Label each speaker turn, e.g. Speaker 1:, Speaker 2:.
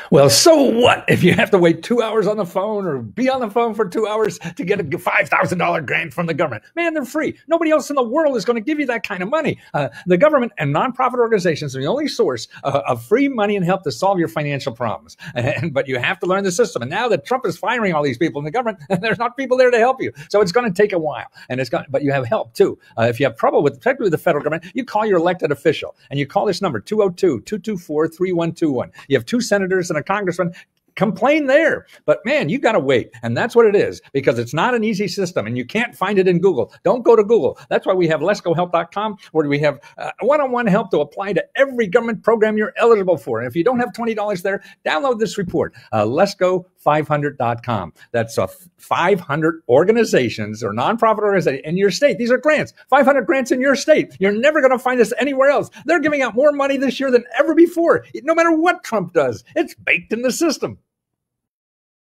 Speaker 1: Well, so what if you have to wait 2 hours on the phone or be on the phone for 2 hours to get a $5,000 grant from the government? Man, they're free. Nobody else in the world is going to give you that kind of money. The government and nonprofit organizations are the only source of free money and help to solve your financial problems. But you have to learn the system. And now that Trump is firing all these people in the government, there's not people there to help you. So it's going to take a while. But you have help too. If you have trouble particularly with the federal government, you call your elected official and you call this number 202-224-3121. You have 2 senators and a congressman. Complain there. But man, you got to wait. And that's what it is, because it's not an easy system and you can't find it in Google. Don't go to Google. That's why we have letsgohelp.com, where we have one-on-one help to apply to every government program you're eligible for. And if you don't have $20 there, download this report, letsgo500.com. That's 500 organizations or nonprofit organizations in your state. These are grants, 500 grants in your state. You're never going to find this anywhere else. They're giving out more money this year than ever before, no matter what Trump does. It's baked in the system.